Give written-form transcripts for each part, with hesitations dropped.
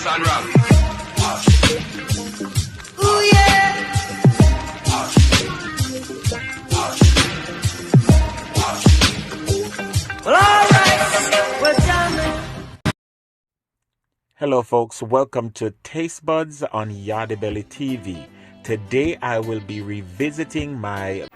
and rum. Ooh yeah. Well, alright, we're jamming. Hello folks, welcome to Taste Buds on Yardie Belly TV. Today I will be revisiting my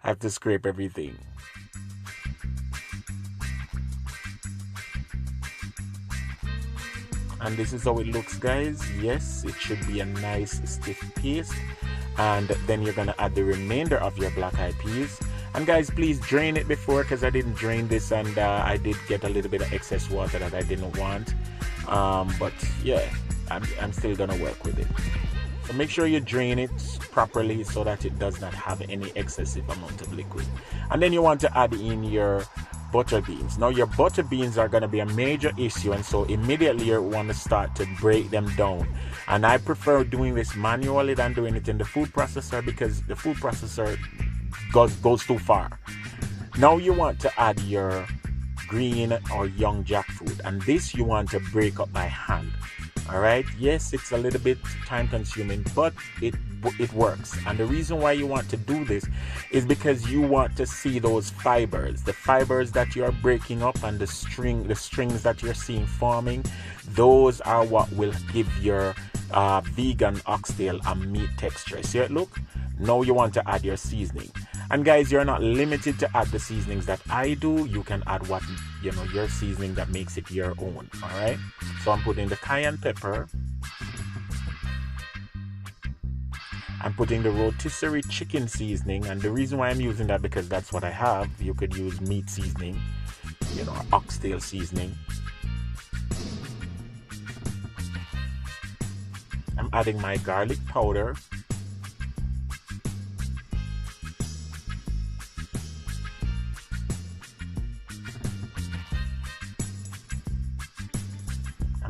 I have to scrape everything. And this is how it looks, guys. Yes, it should be a nice stiff paste. And then you're gonna add the remainder of your black eyed peas. And guys, please drain it before, because I didn't drain this, and I did get a little bit of excess water that I didn't want. But yeah, I'm still gonna work with it. So make sure you drain it properly so that it does not have any excessive amount of liquid. And then you want to add in your butter beans. Now your butter beans are going to be a major issue, and so immediately you want to start to break them down. And I prefer doing this manually than doing it in the food processor, because the food processor goes too far. Now you want to add your green or young jackfruit, and this you want to break up by hand. All right, yes, it's a little bit time consuming, but it works. And the reason why you want to do this is because you want to see those fibers, the fibers that you are breaking up, and the strings that you're seeing forming. Those are what will give your vegan oxtail a meat texture. See it? Look, now you want to add your seasoning. And guys, you're not limited to add the seasonings that I do. You can add what, your seasoning that makes it your own. All right. So I'm putting the cayenne pepper. I'm putting the rotisserie chicken seasoning. And the reason why I'm using that, because that's what I have. You could use meat seasoning, oxtail seasoning. I'm adding my garlic powder.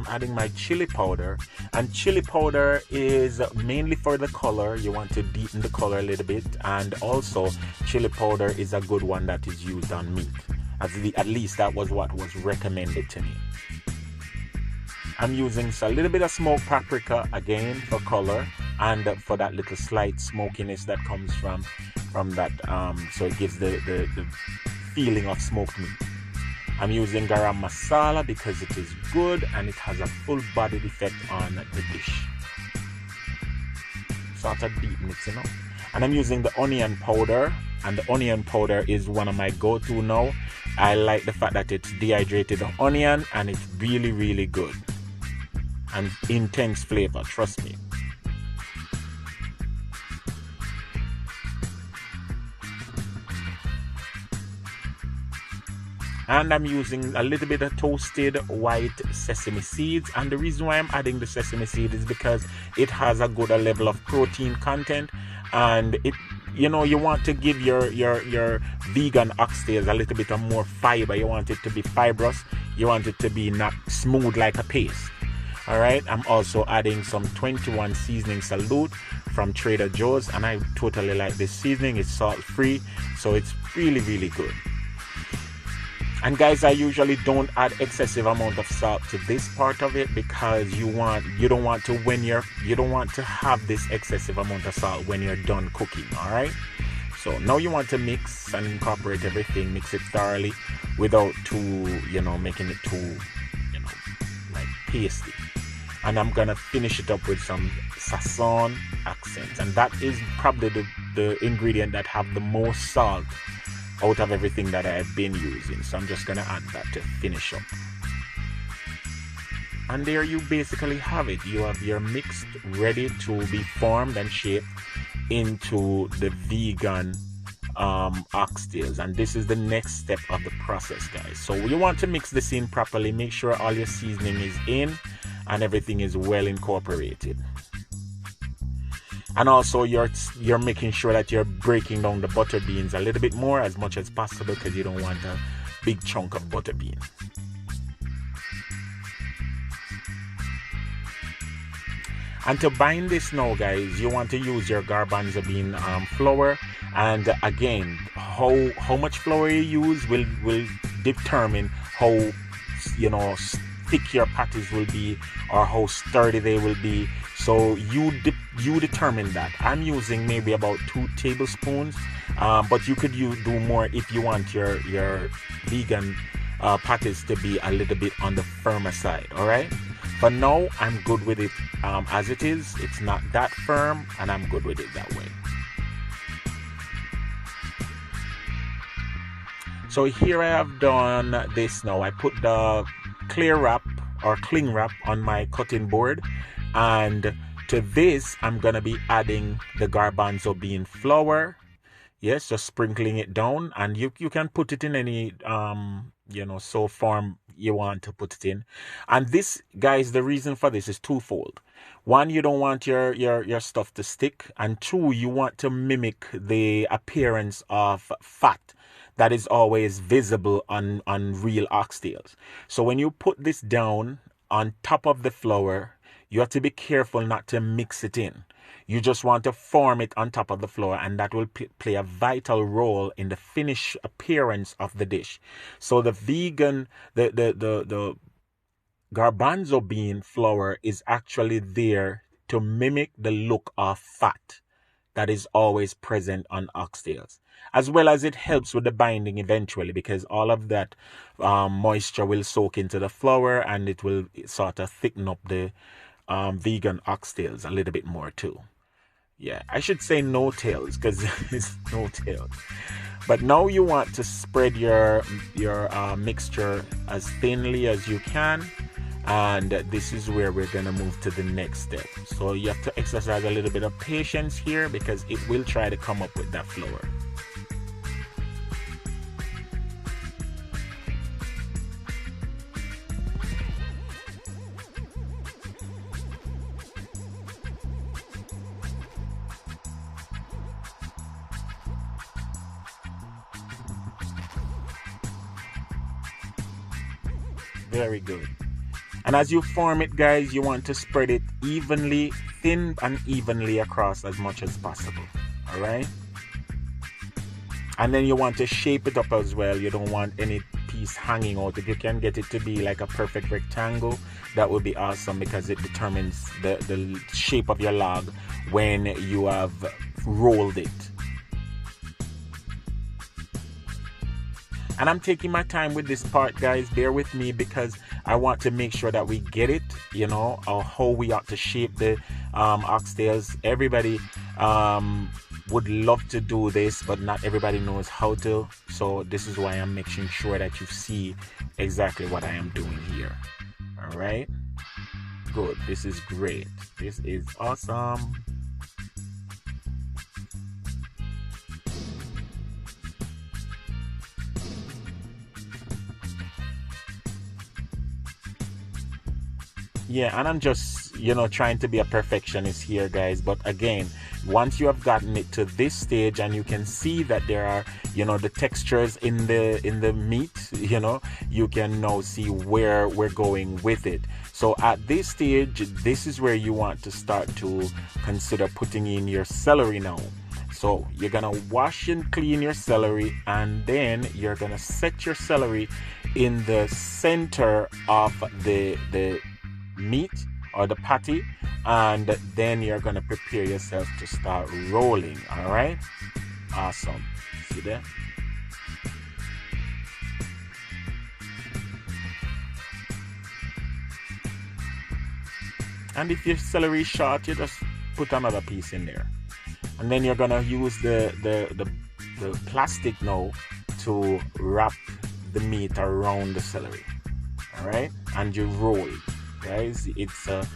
Adding my chili powder, and chili powder is mainly for the color. You want to deepen the color a little bit, and also chili powder is a good one that is used on meat. At least that was what was recommended to me. I'm using a little bit of smoked paprika again for color and for that little slight smokiness that comes from that, so it gives the feeling of smoked meat. I'm using garam masala because it is good and it has a full-bodied effect on the dish. Sort of deepen it, And I'm using the onion powder, and the onion powder is one of my go-to now. I like the fact that it's dehydrated onion and it's really, really good. And intense flavor, trust me. And I'm using a little bit of toasted white sesame seeds. And the reason why I'm adding the sesame seed is because it has a good level of protein content. And it, you want to give your vegan oxtails a little bit of more fiber. You want it to be fibrous. You want it to be not smooth like a paste. All right. I'm also adding some 21 seasoning salute from Trader Joe's. And I totally like this seasoning. It's salt free. So it's really, really good. And guys, I usually don't add excessive amount of salt to this part of it because you don't want to have this excessive amount of salt when you're done cooking. All right. So now you want to mix and incorporate everything, mix it thoroughly without making it too, like pasty. And I'm gonna finish it up with some sazon accents, and that is probably the ingredient that have the most salt out of everything that I've been using. So I'm just gonna add that to finish up. And there you basically have it. You have your mix ready to be formed and shaped into the vegan oxtails. And this is the next step of the process, guys. So you want to mix this in properly. Make sure all your seasoning is in and everything is well incorporated. And also you're making sure that you're breaking down the butter beans a little bit more as much as possible, because you don't want a big chunk of butter bean. And to bind this now, guys, you want to use your Garbanzo Bean flour. And again, how much flour you use will determine how thick your patties will be or how sturdy they will be. So you determine that. I'm using maybe about 2 tablespoons, but you could do more if you want your vegan patties to be a little bit on the firmer side. All right. But now I'm good with it as it is. It's not that firm, and I'm good with it that way. So here I have done this now. I put the clear wrap or cling wrap on my cutting board, and to this I'm gonna be adding the garbanzo bean flour. Yes, just sprinkling it down, and you can put it in any form you want to put it in. And this, guys, the reason for this is twofold. One, you don't want your stuff to stick, and two, you want to mimic the appearance of fat that is always visible on real oxtails. So when you put this down on top of the flour, you have to be careful not to mix it in. You just want to form it on top of the flour, and that will play a vital role in the finished appearance of the dish. So the vegan, the garbanzo bean flour is actually there to mimic the look of fat that is always present on oxtails, as well as it helps with the binding eventually, because all of that moisture will soak into the flour and it will sort of thicken up the vegan oxtails a little bit more too. Yeah, I should say no tails because it's no tails. But now you want to spread your mixture as thinly as you can, and this is where we're gonna move to the next step. So you have to exercise a little bit of patience here because it will try to come up with that flour. Very good. And as you form it, guys, you want to spread it evenly, thin and evenly across as much as possible. All right. And then you want to shape it up as well. You don't want any piece hanging out. If you can get it to be like a perfect rectangle, that would be awesome, because it determines the shape of your log when you have rolled it. And I'm taking my time with this part, guys. Bear with me because I want to make sure that we get it, you know, how we ought to shape the oxtails. Everybody would love to do this, but not everybody knows how to. So this is why I'm making sure that you see exactly what I am doing here. All right. Good. This is great. This is awesome. Yeah, and I'm just, you know, trying to be a perfectionist here, guys. But again, once you have gotten it to this stage and you can see that there are, you know, the textures in the meat, you know, you can now see where we're going with it. So at this stage, this is where you want to start to consider putting in your celery now. So you're gonna wash and clean your celery, and then you're gonna set your celery in the center of the meat or the patty, and then you're gonna prepare yourself to start rolling. All right, awesome. See there? And if your celery is short, you just put another piece in there, and then you're gonna use the plastic now to wrap the meat around the celery. All right, and you roll. Guys, it's a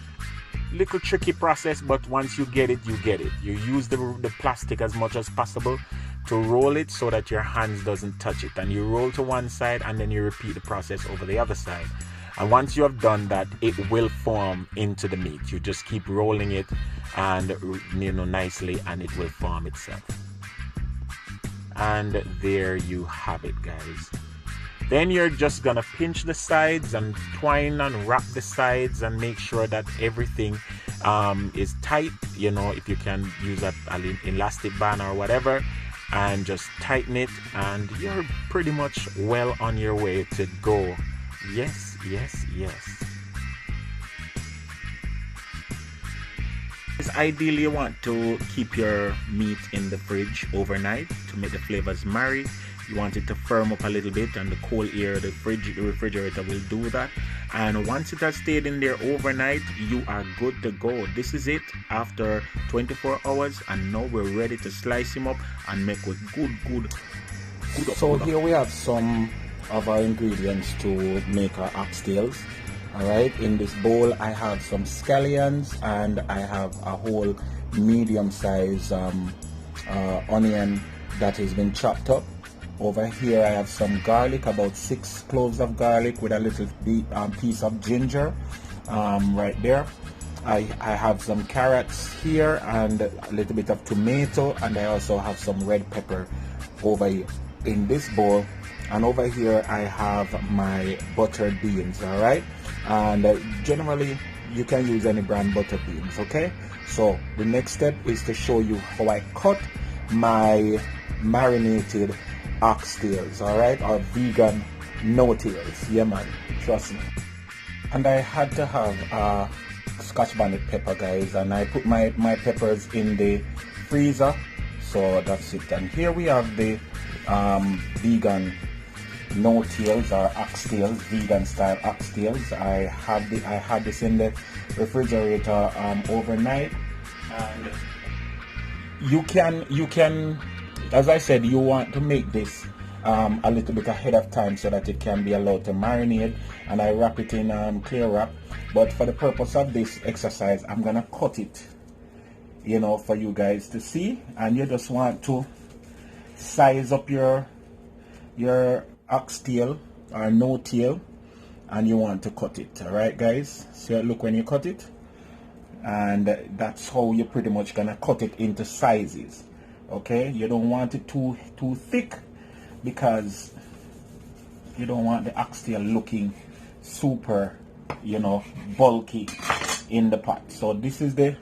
little tricky process, but once you get it, you get it. You use the plastic as much as possible to roll it so that your hands doesn't touch it, and you roll to one side and then you repeat the process over the other side. And once you have done that, it will form into the meat. You just keep rolling it, and you know, nicely, and it will form itself. And there you have it, guys. Then you're just gonna pinch the sides and twine and wrap the sides and make sure that everything is tight. You know, if you can use an elastic band or whatever, and just tighten it, and you're pretty much well on your way to go. Yes, yes, yes. Ideally, you want to keep your meat in the fridge overnight to make the flavors marry. You want it to firm up a little bit, and the cold air, the refrigerator will do that. And once it has stayed in there overnight, you are good to go. This is it after 24 hours, and now we're ready to slice him up and make a good. So here we have some of our ingredients to make our oxtails. All right, in this bowl I have some scallions, and I have a whole medium size onion that has been chopped up. Over here I have some garlic, about 6 cloves of garlic with a little piece of ginger right there. I have some carrots here and a little bit of tomato, and I also have some red pepper over here in this bowl. And over here I have my buttered beans. All right, and generally you can use any brand buttered beans. Okay, so the next step is to show you how I cut my marinated oxtails, all right, or vegan no tails. Yeah, man, trust me. And I had to have Scotch bonnet pepper, guys, and I put my peppers in the freezer, so that's it. And here we have the vegan no-tails or oxtails, vegan style oxtails. I had this in the refrigerator overnight, and you can, as I said, you want to make this a little bit ahead of time so that it can be allowed to marinate, and I wrap it in clear wrap. But for the purpose of this exercise, I'm gonna cut it, you know, for you guys to see. And you just want to size up your oxtail or no tail, and you want to cut it. All right, guys, so look when you cut it, and that's how you're pretty much gonna cut it into sizes. Okay, you don't want it too thick, because you don't want the oxtail looking super, you know, bulky in the pot. So this is the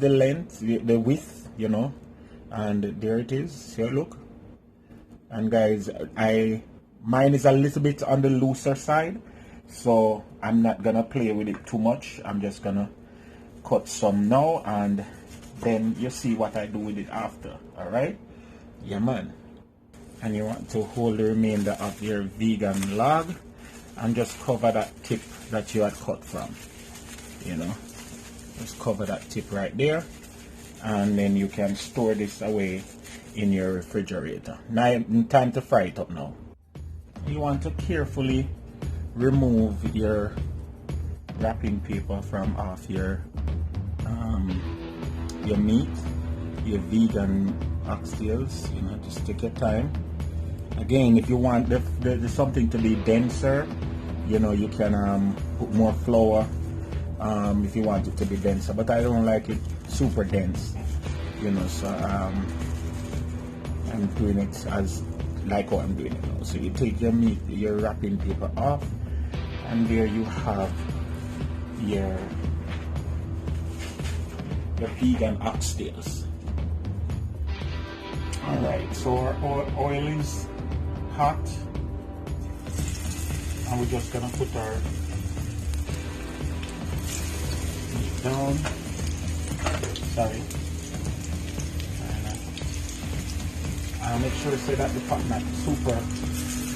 length, the width, you know, and there it is. So look, and guys, mine is a little bit on the looser side, so I'm not gonna play with it too much. I'm just gonna cut some now, and then you see what I do with it after. All right, yeah, man. And you want to hold the remainder of your vegan log and just cover that tip that you had cut from, you know, just cover that tip right there, and then you can store this away in your refrigerator. Now, time to fry it up now. You want to carefully remove your wrapping paper from off your meat, your vegan oxtails. You know, just take your time. Again, if you want the something to be denser, you know, you can put more flour if you want it to be denser, but I don't like it super dense, you know, so I'm doing it as like how I'm doing it now. So you take your meat, your wrapping paper off, and there you have your vegan oxtails. Alright, so our oil is hot, and we're just gonna put our meat down. Sorry. And make sure so that the pot not super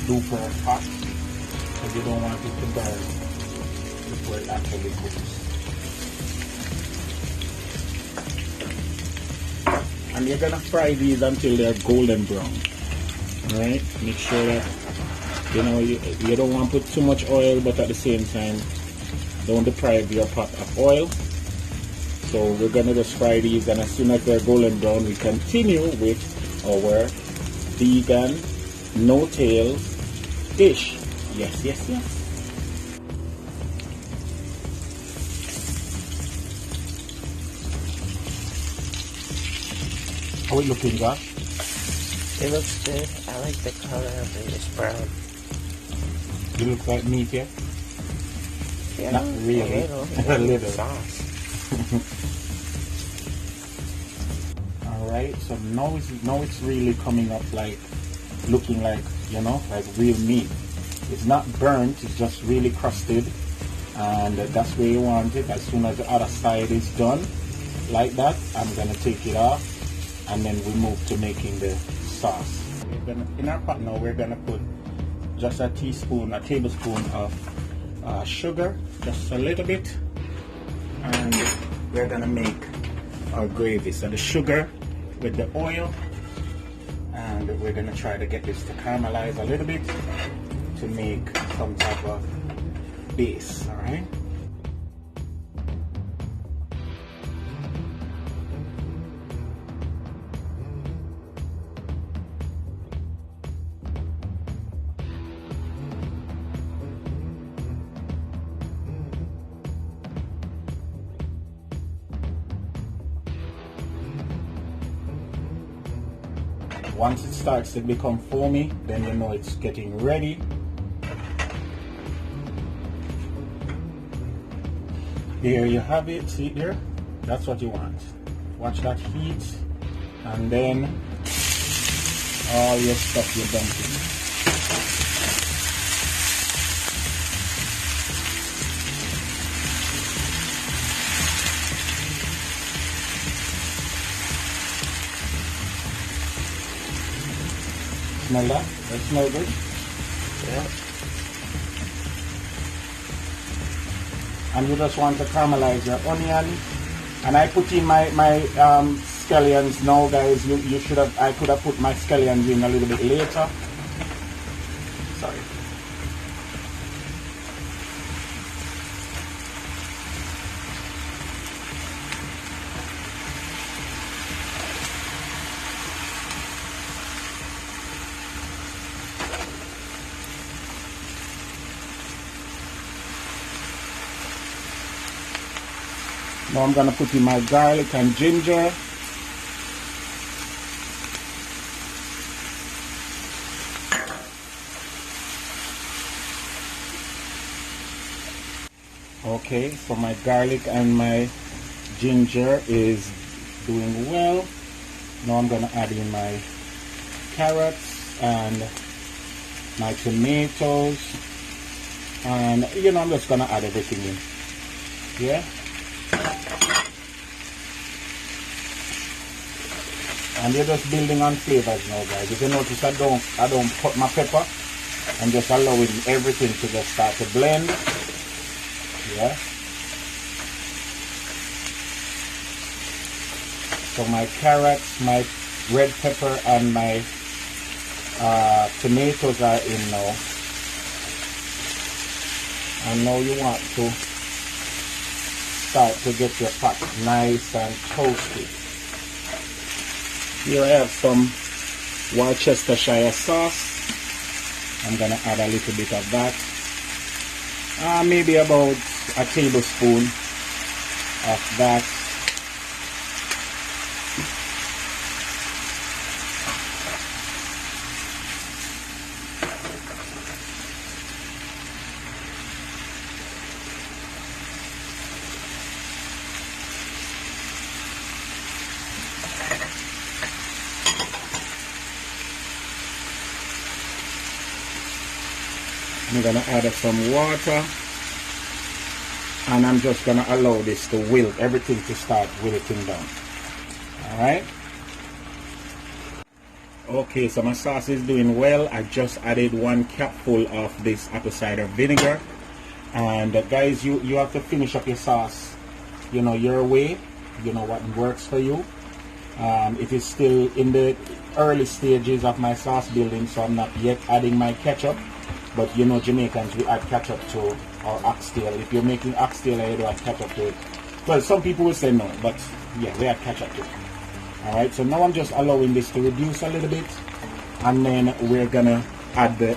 duper hot, because you don't want it to burn before it actually cooks. And you're gonna fry these until they're golden brown. Alright, make sure that, you know, you don't want to put too much oil, but at the same time don't deprive your pot of oil. So we're gonna just fry these, and as soon as they're golden brown, we continue with our vegan no tails dish. Yes, yes, yes. How it looking, Josh? It looks good. I like the color of it. It's brown. You look like meat, yeah? Yeah, not really. A little. Sauce. Alright, so now it's really coming up like, looking like, you know, like real meat. It's not burnt, it's just really crusted, and that's where you want it. As soon as the other side is done, like that, I'm gonna take it off, and then we move to making the sauce. In our pot now, we're gonna put just a tablespoon of sugar, just a little bit, and we're gonna make our gravy. So the sugar with the oil, and we're gonna try to get this to caramelize a little bit to make some type of base. All right. Once it starts to become foamy, then you know it's getting ready. There you have it. See it there? That's what you want. Watch that heat, and then all your stuff you're dumping. smell that? That smells good. Yeah. And you just want to caramelize your onion. And I put in my scallions now, guys. You should have. I could have put my scallions in a little bit later. Sorry. Now I'm gonna put in my garlic and ginger. Okay, so my garlic and my ginger is doing well. Now I'm gonna add in my carrots and my tomatoes, and I'm just gonna add everything in. Yeah. And you're just building on flavors now, guys. If you notice, I don't put my pepper. I'm just allowing everything to just start to blend. Yeah. So my carrots, my red pepper, and my tomatoes are in now. And now you want to start to get your pot nice and toasty. Here I have some Worcestershire sauce. I'm gonna add a little bit of that. Maybe about a tablespoon of that. I'm gonna add some water, and I'm just gonna allow this to wilt, everything to start wilting down. Alright. Okay, so my sauce is doing well. I just added 1 cupful of this apple cider vinegar. And guys, you have to finish up your sauce, your way, what works for you. It is still in the early stages of my sauce building, so I'm not yet adding my ketchup. But Jamaicans, we add ketchup to our oxtail. If you're making oxtail, you don't add ketchup to it. Well, some people will say no, but yeah, we add ketchup to it. Alright, so now I'm just allowing this to reduce a little bit, and then we're gonna add the